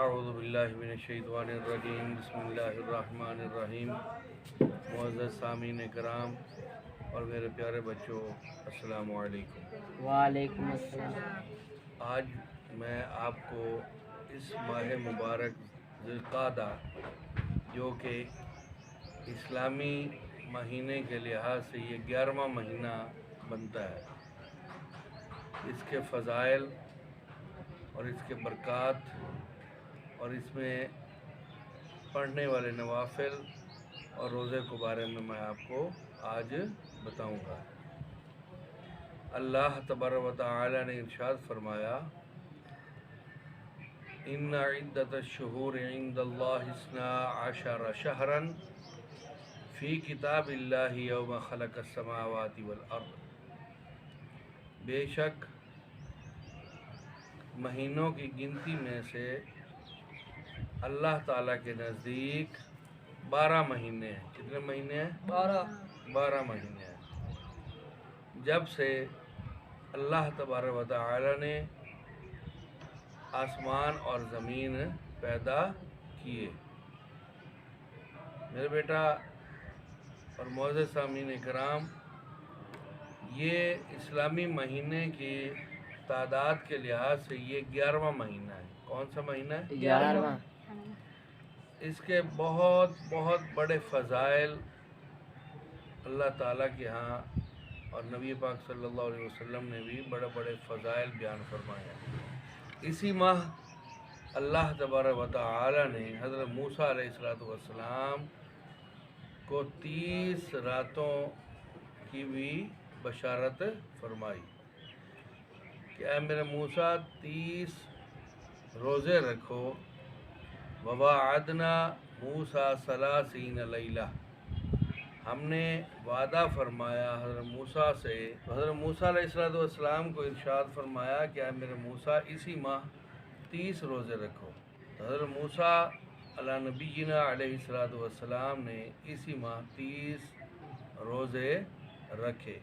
اعوذ باللہ من الشیطان الرجیم بسم اللہ الرحمن الرحیم۔ معزز سامعین کرام اور میرے پیارے بچوں، السلام علیکم۔ وعلیکم السلام۔ آج میں آپ کو اس ماہ مبارک ذی القعدہ جو کہ اسلامی مہینے کے لحاظ سے یہ 11واں مہینہ بنتا ہے، اس کے فضائل اور اس کے برکات اور اس میں پڑھنے والے نوافل اور روزے کے بارے میں آپ کو آج بتاؤں گا۔ اللہ تبارک و تعالی نے ارشاد فرمایا، ان عدۃ الشہور عند اللہ 12 شہرا فی کتاب اللہ یوم خلق السماوات والارض۔ بے شک مہینوں کی گنتی میں سے اللہ تعالیٰ کے نزدیک 12 مہینے ہیں۔ کتنے مہینے ہیں؟ 12 مہینے ہیں، جب سے اللہ تبارک و تعالی نے آسمان اور زمین پیدا کیے۔ میرے بیٹا اور معزز سامعین کرام، یہ اسلامی مہینے کی تعداد کے لحاظ سے یہ 11واں مہینہ ہے۔ کون سا مہینہ ہے؟ 11واں۔ اس کے بہت بہت بڑے فضائل اللہ تعالیٰ کے ہاں اور نبی پاک صلی اللہ علیہ وسلم نے بھی بڑے بڑے فضائل بیان فرمائے ہیں۔ اسی ماہ اللہ تبارک و تعالی نے حضرت موسیٰ علیہ السلام کو 30 راتوں کی بھی بشارت فرمائی کہ اے میرے موسیٰ 30 روزے رکھو۔ وَوَعَدْنَا مُوسَىٰ 30 لیلہ، ہم نے وعدہ فرمایا حضرت موسیٰ سے، حضرت موسیٰ علیہ السلام کو ارشاد فرمایا کہ اے میرے موسیٰ اسی ماہ 30 روزے رکھو۔ حضرت موسیٰ علی نبینا علیہ السلام نے اسی ماہ 30 روزے رکھے۔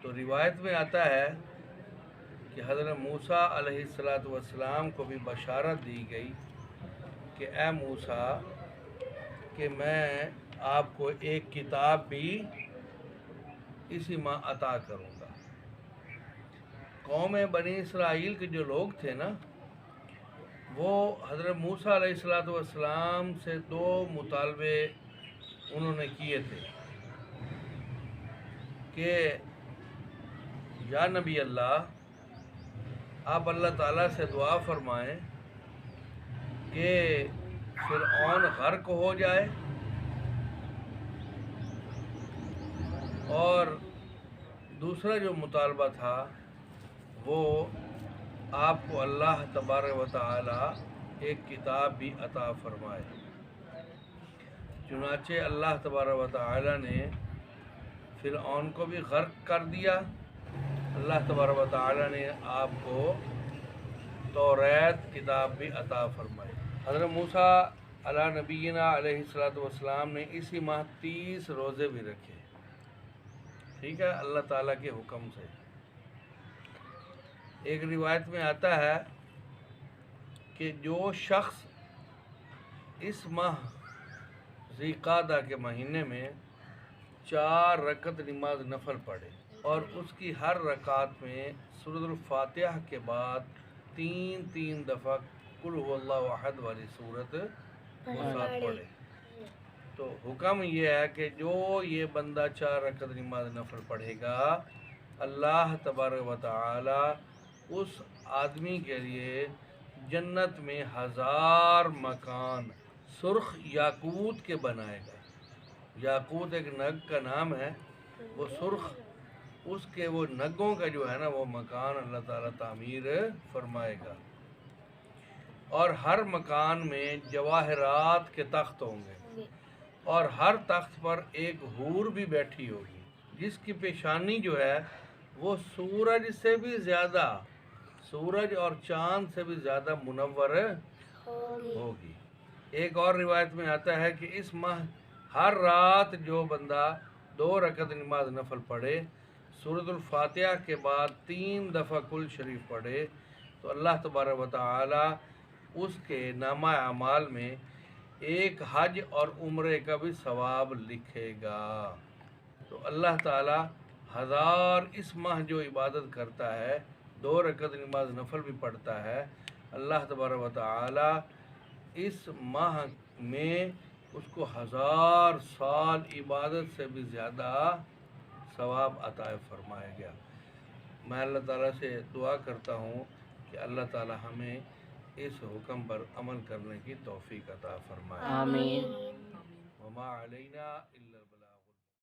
تو روایت میں آتا ہے کہ حضرت موسیٰ علیہ السلام کو بھی بشارت دی گئی کہ اے موسیٰ کہ میں آپ کو ایک کتاب بھی اسی ماہ عطا کروں گا۔ قوم بنی اسرائیل کے جو لوگ تھے نا، وہ حضرت موسیٰ علیہ السلام سے 2 مطالبے انہوں نے کیے تھے کہ یا نبی اللہ، آپ اللہ تعالیٰ سے دعا فرمائیں کہ فرعون غرق ہو جائے، اور دوسرا جو مطالبہ تھا وہ آپ کو اللہ تبارک و تعالی ایک کتاب بھی عطا فرمائے۔ چنانچہ اللہ تبارک و تعالی نے فرعون کو بھی غرق کر دیا۔ اللہ تبارک و تعالی نے آپ کو توریت کتاب بھی عطا فرمائی۔ حضرت موسیٰ علی نبینا علیہ السلام نے اسی ماہ 30 روزے بھی رکھے، ٹھیک ہے، اللہ تعالیٰ کے حکم سے۔ ایک روایت میں آتا ہے کہ جو شخص اس ماہ ذی القعدہ کے مہینے میں 4 رکعت نماز نفل پڑھے اور اس کی ہر رکعت میں سورۃ الفاتحہ کے بعد 3 دفعہ قل هو اللہ احد والی سورت ساتھ پڑھے، تو حکم یہ ہے کہ جو یہ بندہ 4 رکعت نماز نفل پڑھے گا، اللہ تبارک و تعالی اس آدمی کے لیے جنت میں 1000 مکان سرخ یاقوت کے بنائے گا۔ یاقوت ایک نگ کا نام ہے، وہ سرخ، اس کے وہ نگوں کا جو ہے نا وہ مکان اللہ تعالیٰ تعمیر فرمائے گا، اور ہر مکان میں جواہرات کے تخت ہوں گے، اور ہر تخت پر ایک حور بھی بیٹھی ہوگی جس کی پیشانی جو ہے وہ سورج سے بھی زیادہ، سورج اور چاند سے بھی زیادہ منور ہوگی۔ ایک اور روایت میں آتا ہے کہ اس ماہ ہر رات جو بندہ 2 رکعت نماز نفل پڑھے، سورۃ الفاتحہ کے بعد 3 دفعہ کل شریف پڑھے، تو تو اللہ تبارک و تعالی اس کے نامہ اعمال میں ایک حج اور عمرے کا بھی ثواب لکھے گا۔ تو اللہ تعالی 1000 اس ماہ جو عبادت کرتا ہے، 2 رکعت نماز نفل بھی پڑھتا ہے، اللہ تبارک و تعالی اس ماہ میں اس کو 1000 سال عبادت سے بھی زیادہ ثواب عطا فرمائے گا۔ میں اللہ تعالیٰ سے دعا کرتا ہوں کہ اللہ تعالیٰ ہمیں اس حکم پر عمل کرنے کی توفیق عطا فرمائے۔ آمین۔ وما علینا الا